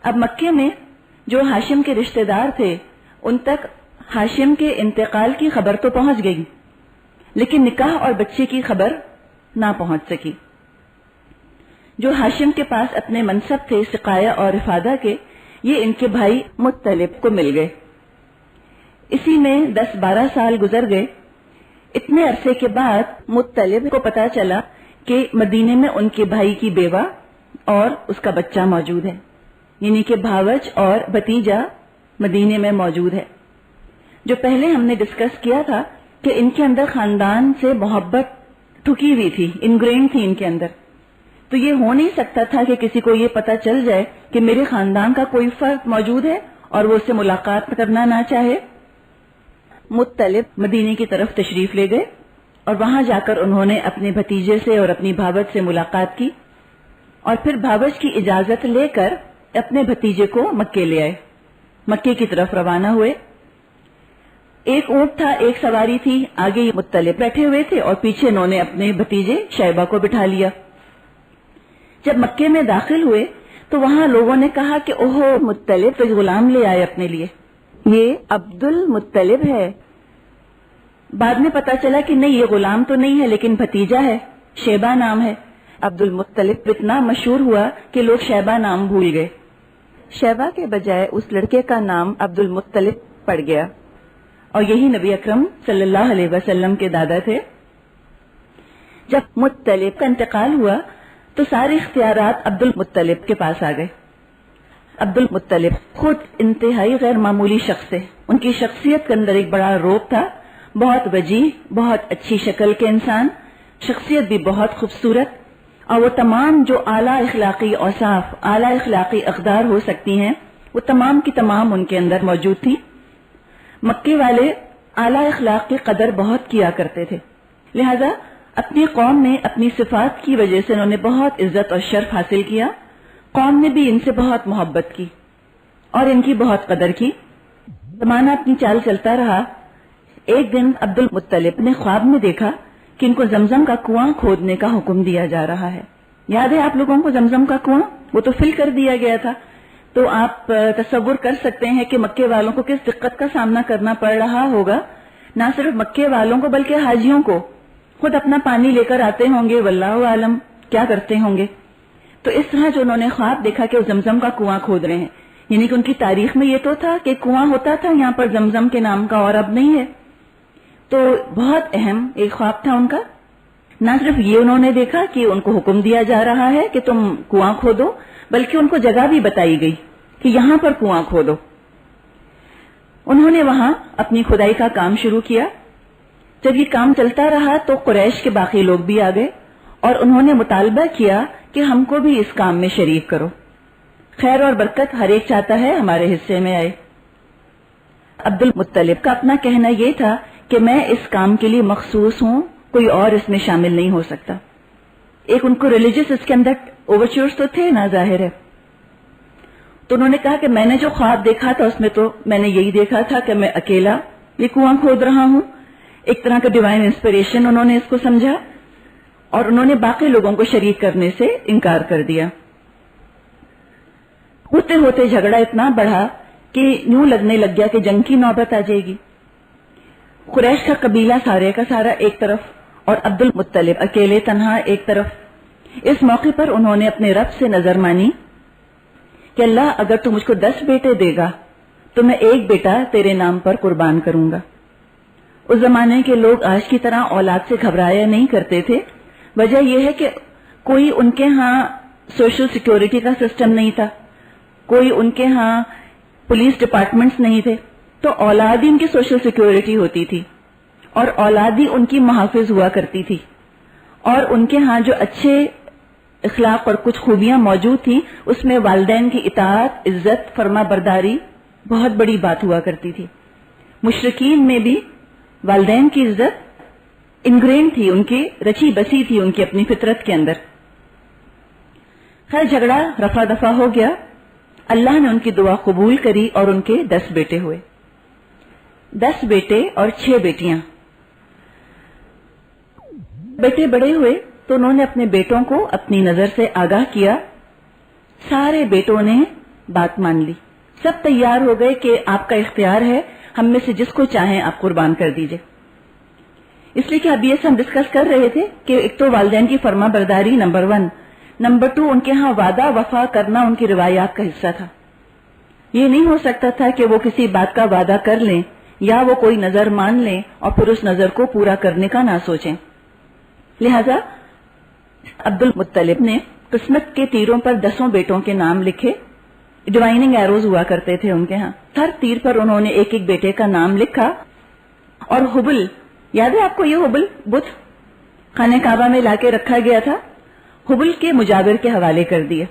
اب مکے میں جو ہاشم کے رشتہ دار تھے ان تک ہاشم کے انتقال کی خبر تو پہنچ گئی، لیکن نکاح اور بچے کی خبر نہ پہنچ سکی۔ جو ہاشم کے پاس اپنے منصب تھے سقایا اور افادہ کے، یہ ان کے بھائی مطلب کو مل گئے۔ اسی میں 10-12 سال گزر گئے۔ اتنے عرصے کے بعد مطلب کو پتا چلا کہ مدینے میں ان کے بھائی کی بیوہ اور اس کا بچہ موجود ہے، یعنی کہ بھاوج اور بھتیجا مدینے میں موجود ہے۔ جو پہلے ہم نے ڈسکس کیا تھا کہ ان کے اندر خاندان سے محبت ٹھکی ہوئی تھی، انگرین تھی ان کے اندر، تو یہ ہو نہیں سکتا تھا کہ کسی کو یہ پتا چل جائے کہ میرے خاندان کا کوئی فرد موجود ہے اور وہ اس سے ملاقات کرنا نہ چاہے۔ مطلب مدینے کی طرف تشریف لے گئے اور وہاں جا کر انہوں نے اپنے بھتیجے سے اور اپنی بھاوج سے ملاقات کی، اور پھر بھاوج کی اجازت لے کر اپنے بھتیجے کو مکے لے آئے، مکے کی طرف روانہ ہوئے۔ ایک اونٹ تھا، ایک سواری تھی، آگے یہ مطلب بیٹھے ہوئے تھے اور پیچھے انہوں نے اپنے بھتیجے شیبہ کو بٹھا لیا۔ جب مکے میں داخل ہوئے تو وہاں لوگوں نے کہا کہ اوہو مطلب تو غلام لے آئے اپنے لیے، یہ عبد المطلب ہے۔ بعد میں پتا چلا کہ نہیں، یہ غلام تو نہیں ہے لیکن بھتیجا ہے، شیبہ نام ہے۔ عبد المطلب اتنا مشہور ہوا کہ لوگ شیبہ نام بھول گئے، شیبہ کے بجائے اس لڑکے کا نام عبد المطلب پڑ گیا، اور یہی نبی اکرم صلی اللہ علیہ وسلم کے دادا تھے۔ جب مطلب کا انتقال ہوا تو سارے اختیارات عبد المطلب کے پاس آ گئے۔ عبد المطلب خود انتہائی غیر معمولی شخص تھے، ان کی شخصیت کے اندر ایک بڑا روب تھا، بہت وجیح، بہت اچھی شکل کے انسان، شخصیت بھی بہت خوبصورت، اور وہ تمام جو اعلیٰ اخلاقی اوصاف، اعلیٰ اخلاقی اقدار ہو سکتی ہیں، وہ تمام کی تمام ان کے اندر موجود تھی۔ مکے والے اعلیٰ اخلاق کی قدر بہت کیا کرتے تھے، لہذا اپنی قوم میں اپنی صفات کی وجہ سے انہوں نے بہت عزت اور شرف حاصل کیا، قوم نے بھی ان سے بہت محبت کی اور ان کی بہت قدر کی۔ زمانہ اپنی چال چلتا رہا۔ ایک دن عبد المطلب نے خواب میں دیکھا کہ ان کو زمزم کا کنواں کھودنے کا حکم دیا جا رہا ہے۔ یاد ہے آپ لوگوں کو زمزم کا کنواں؟ وہ تو فل کر دیا گیا تھا، تو آپ تصور کر سکتے ہیں کہ مکے والوں کو کس دقت کا سامنا کرنا پڑ رہا ہوگا، نہ صرف مکے والوں کو بلکہ حاجیوں کو، خود اپنا پانی لے کر آتے ہوں گے، واللہ عالم کیا کرتے ہوں گے۔ تو اس طرح جو انہوں نے خواب دیکھا کہ وہ زمزم کا کنواں کھود رہے ہیں، یعنی کہ ان کی تاریخ میں یہ تو تھا کہ کنواں ہوتا تھا یہاں پر زمزم کے نام کا، اور اب نہیں ہے۔ تو بہت اہم ایک خواب تھا ان کا۔ نہ صرف یہ انہوں نے دیکھا کہ ان کو حکم دیا جا رہا ہے کہ تم کنواں کھودو، بلکہ ان کو جگہ بھی بتائی گئی کہ یہاں پر کنواں کھودو۔ انہوں نے وہاں اپنی کھدائی کا کام شروع کیا۔ جب یہ کام چلتا رہا تو قریش کے باقی لوگ بھی آ گئے اور انہوں نے مطالبہ کیا کہ ہم کو بھی اس کام میں شریک کرو، خیر اور برکت ہر ایک چاہتا ہے ہمارے حصے میں آئے۔ عبد المطلب کا اپنا کہنا یہ تھا کہ میں اس کام کے لیے مخصوص ہوں، کوئی اور اس میں شامل نہیں ہو سکتا۔ ایک ان کو ریلیجس اس کے اندر اوورچورز تو تھے نا، ظاہر ہے۔ تو انہوں نے کہا کہ میں نے جو خواب دیکھا تھا اس میں تو میں نے یہی دیکھا تھا کہ میں اکیلا یہ کنواں کھود رہا ہوں، ایک طرح کا ڈیوائن انسپریشن انہوں نے اس کو سمجھا، اور انہوں نے باقی لوگوں کو شریک کرنے سے انکار کر دیا۔ ہوتے ہوتے جھگڑا اتنا بڑھا کہ یوں لگنے لگ گیا کہ جنگ کی نوبت آ جائے گی۔ قریش کا قبیلہ سارے کا سارا ایک طرف اور عبد المطلب اکیلے تنہا ایک طرف۔ اس موقع پر انہوں نے اپنے رب سے نظر مانی کہ اللہ اگر تو مجھ کو 10 بیٹے دے گا تو میں ایک بیٹا تیرے نام پر قربان کروں گا۔ اس زمانے کے لوگ آج کی طرح اولاد سے گھبرایا نہیں کرتے تھے، وجہ یہ ہے کہ کوئی ان کے ہاں سوشل سیکیورٹی کا سسٹم نہیں تھا، کوئی ان کے ہاں پولیس ڈپارٹمنٹس نہیں تھے، تو اولاد ہی ان کی سوشل سیکیورٹی ہوتی تھی اور اولاد ہی ان کی محافظ ہوا کرتی تھی، اور ان کے ہاں جو اچھے اخلاق اور کچھ خوبیاں موجود تھی اس میں والدین کی اطاعت، عزت، فرما برداری بہت بڑی بات ہوا کرتی تھی۔ مشرکین میں بھی والدین کی عزت انگرین تھی، ان کی رچی بسی تھی ان کی اپنی فطرت کے اندر۔ خیر جھگڑا رفع دفع ہو گیا، اللہ نے ان کی دعا قبول کری اور ان کے 10 بیٹے ہوئے، 10 بیٹے اور 6 بیٹیاں۔ بیٹے بڑے ہوئے تو انہوں نے اپنے بیٹوں کو اپنی نظر سے آگاہ کیا، سارے بیٹوں نے بات مان لی. سب تیار ہو گئے کہ آپ کا اختیار ہے, ہم میں سے جس کو چاہیں آپ قربان کر دیجئے. اس لیے کہ ابھی ہم ڈسکس کر رہے تھے کہ ایک تو والدین کی فرما برداری نمبر 1, نمبر 2 ان کے ہاں وعدہ وفا کرنا ان کی روایات کا حصہ تھا. یہ نہیں ہو سکتا تھا کہ وہ کسی بات کا وعدہ کر لیں یا وہ کوئی نظر مان لیں اور پھر اس نظر کو پورا کرنے کا نہ سوچیں. لہذا عبد المطلب نے قسمت کے تیروں پر 10 بیٹوں کے نام لکھے. ڈیوائننگ ایروز ہوا کرتے تھے ان کے ہاں. ہر تیر پر انہوں نے ایک ایک بیٹے کا نام لکھا. اور حبل, یاد ہے آپ کو یہ حبل بت خانہ کعبہ میں لا کے رکھا گیا تھا, حبل کے مجاور کے حوالے کر دیے.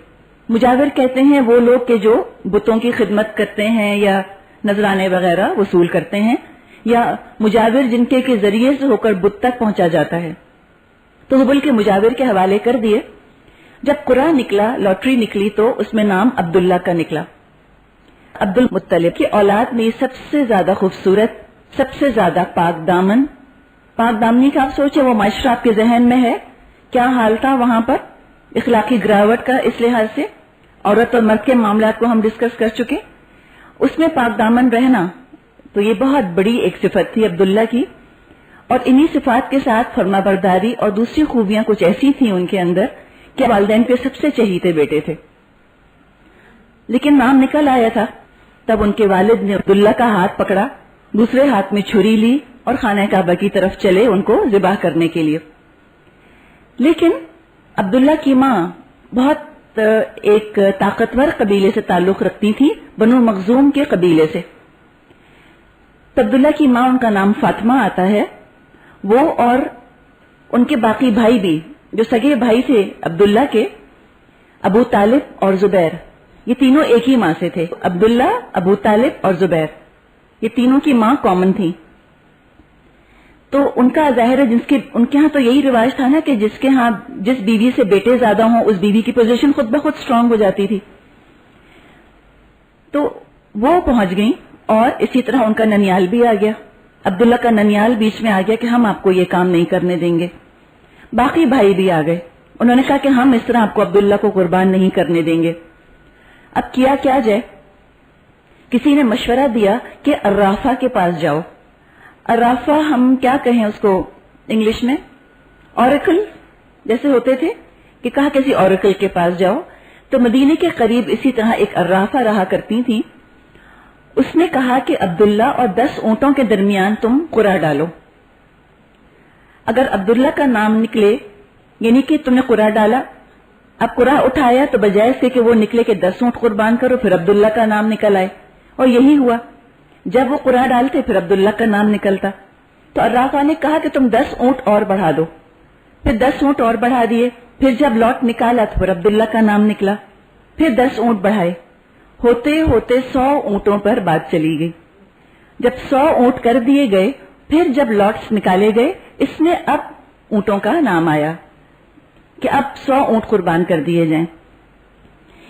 مجاور کہتے ہیں وہ لوگ کہ جو بتوں کی خدمت کرتے ہیں یا نذرانے وغیرہ وصول کرتے ہیں, یا مجاور جن کے ذریعے سے ہو کر بت تک پہنچا جاتا ہے. تو حبل کے مجاور کے حوالے کر دیے. جب قرعہ نکلا, لاٹری نکلی, تو اس میں نام عبداللہ کا نکلا. عبد المطلب کی اولاد میں سب سے زیادہ خوبصورت, سب سے زیادہ پاک دامن, پاک دامنی کا آپ سوچیں وہ معاشرہ آپ کے ذہن میں ہے, کیا حال تھا وہاں پر اخلاقی گراوٹ کا. اس لحاظ سے عورت اور مرد کے معاملات کو ہم ڈسکس کر چکے. اس میں پاک دامن رہنا تو یہ بہت بڑی ایک صفت تھی عبداللہ کی. اور انہی صفات کے ساتھ فرما برداری اور دوسری خوبیاں کچھ ایسی تھیں ان کے اندر کہ والدین کے سب سے چہیتے بیٹے تھے. لیکن نام نکل آیا تھا, تب ان کے والد نے عبداللہ کا ہاتھ پکڑا, دوسرے ہاتھ میں چھری لی اور خانہ کعبہ کی طرف چلے ان کو ذبح کرنے کے لیے. لیکن عبداللہ کی ماں بہت ایک طاقتور قبیلے سے تعلق رکھتی تھی, بنو مخزوم کے قبیلے سے. تو عبداللہ کی ماں, ان کا نام فاطمہ آتا ہے, وہ اور ان کے باقی بھائی بھی جو سگے بھائی تھے عبداللہ کے, ابو طالب اور زبیر, یہ تینوں ایک ہی ماں سے تھے. عبداللہ, ابو طالب اور زبیر, یہ تینوں کی ماں کامن تھی. تو ان کا ظاہر ہے ان کے ہاں تو یہی رواج تھا نا کہ جس کے ہاں جس بیوی سے بیٹے زیادہ ہوں اس بیوی کی پوزیشن خود بخود سٹرونگ ہو جاتی تھی. تو وہ پہنچ گئیں اور اسی طرح ان کا ننیال بھی آ گیا. عبداللہ کا ننیال بیچ میں آ گیا کہ ہم آپ کو یہ کام نہیں کرنے دیں گے. باقی بھائی بھی آ گئے, انہوں نے کہا کہ ہم اس طرح آپ کو عبداللہ کو قربان نہیں کرنے دیں گے. اب کیا جائے؟ کسی نے مشورہ دیا کہ عرافہ کے پاس جاؤ. عرافہ ہم کیا کہیں اس کو انگلش میں, اوریکل جیسے ہوتے تھے, کہ کہا کسی اوریکل کے پاس جاؤ. تو مدینے کے قریب اسی طرح ایک عرافہ رہا کرتی تھی. اس نے کہا کہ عبداللہ اور 10 اونٹوں کے درمیان تم قرعہ ڈالو. اگر عبداللہ کا نام نکلے, یعنی کہ تم نے قرعہ ڈالا, اب قرعہ اٹھایا تو بجائے سے کہ وہ نکلے کہ 10 اونٹ قربان کرو پھر عبداللہ کا نام نکل آئے, اور یہی ہوا. جب وہ قرعہ ڈالتے پھر عبداللہ کا نام نکلتا. تو عرافہ نے کہا کہ تم 10 اونٹ اور بڑھا دو. پھر 10 اونٹ اور بڑھا دیے. پھر جب لوٹ نکالا تو پھر عبداللہ کا نام نکلا. پھر 10 اونٹ بڑھائے. ہوتے ہوتے 100 اونٹوں پر بات چلی گئی. جب 100 اونٹ کر دیے گئے, پھر جب لوٹس نکالے گئے, اس میں اب اونٹوں کا نام آیا کہ اب 100 اونٹ قربان کر دیے جائیں.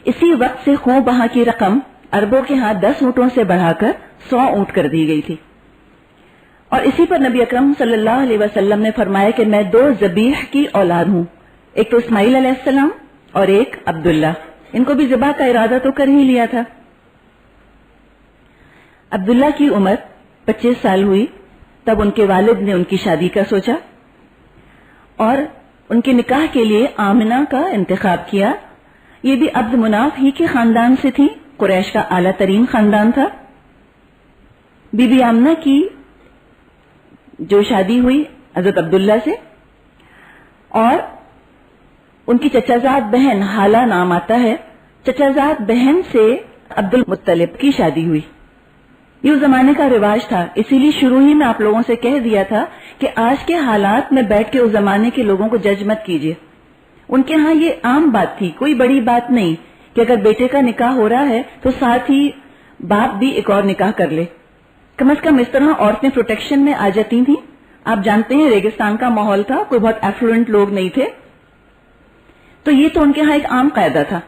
اسی وقت سے خوب وہاں کی رقم عربوں کے ہاں 10 اونٹوں سے بڑھا کر 100 اونٹ کر دی گئی تھی. اور اسی پر نبی اکرم صلی اللہ علیہ وسلم نے فرمایا کہ میں 2 ذبیح کی اولاد ہوں, ایک تو اسماعیل علیہ السلام اور ایک عبداللہ. ان کو بھی ذبح کا ارادہ تو کر ہی لیا تھا. عبداللہ کی عمر 25 سال ہوئی تب ان کے والد نے ان کی شادی کا سوچا اور ان کے نکاح کے لیے آمنہ کا انتخاب کیا. یہ بھی عبد مناف ہی کے خاندان سے تھی, قریش کا اعلیٰ ترین خاندان تھا. بی بی آمنہ کی جو شادی ہوئی حضرت عبداللہ سے, اور ان کی چچازاد بہن حالہ نام آتا ہے, چچازاد بہن سے عبد المطلب کی شادی ہوئی. یہ اس زمانے کا رواج تھا, اسی لیے شروع ہی میں آپ لوگوں سے کہہ دیا تھا کہ آج کے حالات میں بیٹھ کے اس زمانے کے لوگوں کو جج مت کیجیے. ان کے ہاں یہ عام بات تھی, کوئی بڑی بات نہیں کہ اگر بیٹے کا نکاح ہو رہا ہے تو ساتھ ہی باپ بھی ایک اور نکاح کر لے. کم از کم اس طرح عورتیں پروٹیکشن میں آ جاتی تھیں. آپ جانتے ہیں ریگستان کا ماحول تھا, کوئی بہت ایفلوئنٹ لوگ نہیں تھے, تو یہ تو ان کے ہاں ایک عام قاعدہ تھا.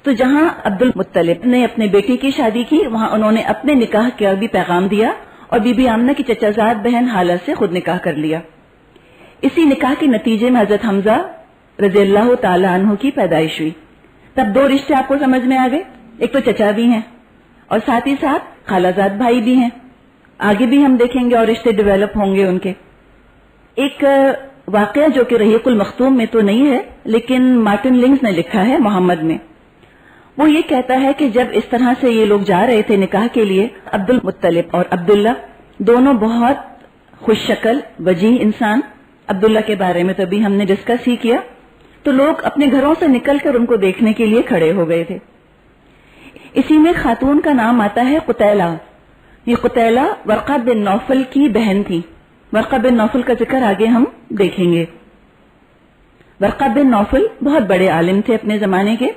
تو جہاں عبد المطلب نے اپنے بیٹے کی شادی کی, وہاں انہوں نے اپنے نکاح کا بھی پیغام دیا اور بی بی آمنہ کی چچازاد بہن حالہ سے خود نکاح کر لیا. اسی نکاح کے نتیجے میں حضرت حمزہ رضی اللہ تعالی عنہ کی پیدائش ہوئی. تب 2 رشتے آپ کو سمجھ میں آ گئے, ایک تو چچا بھی ہیں اور ساتھ ہی ساتھ خالہ زاد بھائی بھی ہیں. آگے بھی ہم دیکھیں گے اور رشتے ڈیولپ ہوں گے ان کے. ایک واقعہ جو کہ رحیق المختوم میں تو نہیں ہے لیکن مارٹن لنگز نے لکھا ہے محمد میں. وہ یہ کہتا ہے کہ جب اس طرح سے یہ لوگ جا رہے تھے نکاح کے لیے، عبد المطلب اور عبداللہ دونوں بہت خوش شکل وجیح انسان، عبداللہ کے بارے میں تو ابھی ہم نے ڈسکس ہی کیا، تو لوگ اپنے گھروں سے نکل کر ان کو دیکھنے کے لیے کھڑے ہو گئے تھے. اسی میں خاتون کا نام آتا ہے قتیلہ. یہ قتیلہ ورقہ بن نوفل کی بہن تھی. ورقہ بن نوفل کا ذکر آگے ہم دیکھیں گے. ورقہ بن نوفل بہت بڑے عالم تھے اپنے زمانے کے.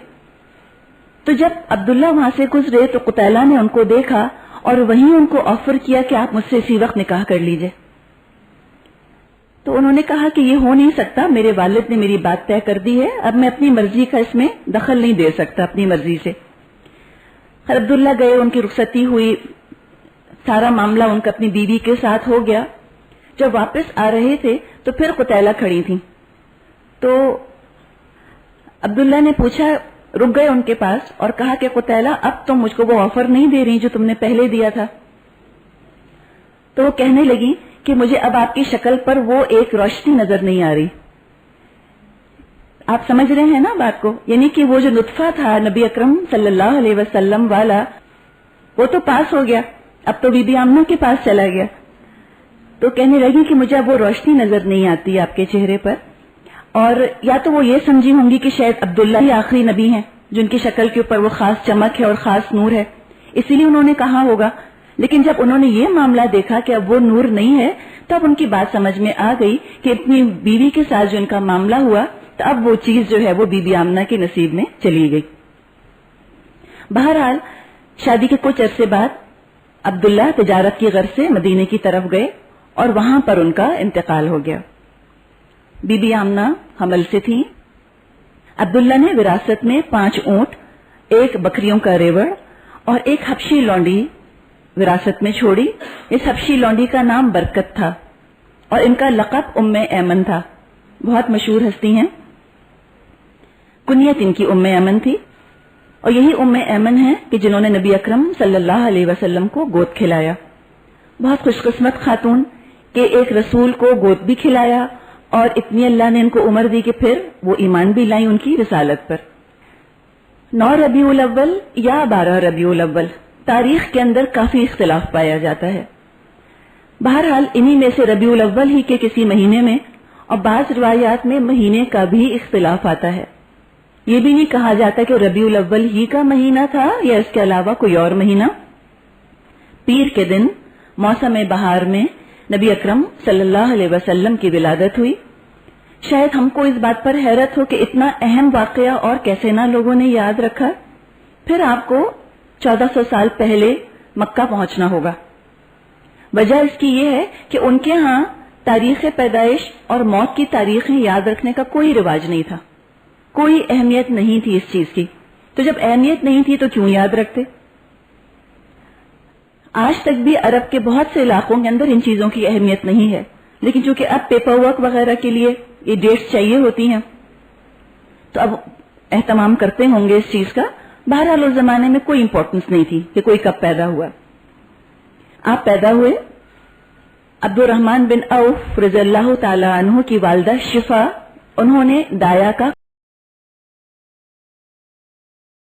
تو جب عبداللہ وہاں سے گزرے تو قتیلہ نے ان کو دیکھا اور وہیں ان کو آفر کیا کہ آپ مجھ سے اسی وقت نکاح کر لیجئے. تو انہوں نے کہا کہ یہ ہو نہیں سکتا، میرے والد نے میری بات طے کر دی ہے، اب میں اپنی مرضی کا اس میں دخل نہیں دے سکتا اپنی مرضی سے. خیر عبداللہ گئے، ان کی رخصتی ہوئی، سارا معاملہ ان کا اپنی بیوی کے ساتھ ہو گیا. جب واپس آ رہے تھے تو پھر قتیلہ کھڑی تھیں. تو عبداللہ نے پوچھا، رک گئے ان کے پاس اور کہا کہ قتیلہ اب تم مجھ کو وہ آفر نہیں دے رہی جو تم نے پہلے دیا تھا. تو وہ کہنے لگی کہ مجھے اب آپ کی شکل پر وہ ایک روشنی نظر نہیں آ رہی. آپ سمجھ رہے ہیں نا بات کو، یعنی کہ وہ جو نطفہ تھا نبی اکرم صلی اللہ علیہ وسلم والا وہ تو پاس ہو گیا، اب تو بی بی آمنہ کے پاس چلا گیا. تو کہنے لگی کہ مجھے اب وہ روشنی نظر نہیں آتی آپ کے چہرے پر. اور یا تو وہ یہ سمجھی ہوں گی کہ شاید عبداللہ ہی آخری نبی ہیں جن کی شکل کے اوپر وہ خاص چمک ہے اور خاص نور ہے، اسی لیے انہوں نے کہا ہوگا. لیکن جب انہوں نے یہ معاملہ دیکھا کہ اب وہ نور نہیں ہے تب ان کی بات سمجھ میں آ گئی کہ اپنی بیوی کے ساتھ جو ان کا معاملہ ہوا تو اب وہ چیز جو ہے وہ بی بی آمنہ کے نصیب میں چلی گئی. بہرحال شادی کے کچھ عرصے بعد عبداللہ تجارت کی غرض سے مدینے کی طرف گئے اور وہاں پر ان کا انتقال ہو گیا. بی بی آمنہ حمل سے تھی. عبداللہ نے وراثت میں 5 اونٹ، 1 بکریوں کا ریوڑ اور 1 حبشی لونڈی وراثت میں چھوڑی. اس حبشی لونڈی کا نام برکت تھا اور ان کا لقب ام ایمن تھا. بہت مشہور ہستی ہیں، کنیت ان کی ام ایمن تھی. اور یہی ام ایمن ہے کہ جنہوں نے نبی اکرم صلی اللہ علیہ وسلم کو گود کھلایا. بہت خوش قسمت خاتون کہ ایک رسول کو گود بھی کھلایا اور اتنی اللہ نے ان کو عمر دی کہ پھر وہ ایمان بھی لائیں ان کی رسالت پر. 9 ربیع الاول یا 12 ربیع الاول، تاریخ کے اندر کافی اختلاف پایا جاتا ہے. بہرحال انہی میں سے ربیع الاول ہی کے کسی مہینے میں، اور بعض روایات میں مہینے کا بھی اختلاف آتا ہے. یہ بھی نہیں کہا جاتا کہ ربیع الاول ہی کا مہینہ تھا یا اس کے علاوہ کوئی اور مہینہ. پیر کے دن موسم بہار میں نبی اکرم صلی اللہ علیہ وسلم کی ولادت ہوئی. شاید ہم کو اس بات پر حیرت ہو کہ اتنا اہم واقعہ اور کیسے نہ لوگوں نے یاد رکھا. پھر آپ کو 1400 سال پہلے مکہ پہنچنا ہوگا. وجہ اس کی یہ ہے کہ ان کے ہاں تاریخ پیدائش اور موت کی تاریخیں یاد رکھنے کا کوئی رواج نہیں تھا، کوئی اہمیت نہیں تھی اس چیز کی. تو جب اہمیت نہیں تھی تو کیوں یاد رکھتے؟ آج تک بھی عرب کے بہت سے علاقوں کے اندر ان چیزوں کی اہمیت نہیں ہے، لیکن چونکہ اب پیپر ورک وغیرہ کے لیے یہ ڈیٹس چاہیے ہوتی ہیں تو اب اہتمام کرتے ہوں گے اس چیز کا. بہرحال اس زمانے میں کوئی امپورٹنس نہیں تھی کہ کوئی کب پیدا ہوا. آپ پیدا ہوئے. عبد الرحمن بن عوف رضی اللہ تعالی عنہ کی والدہ شفا، انہوں نے دایا کا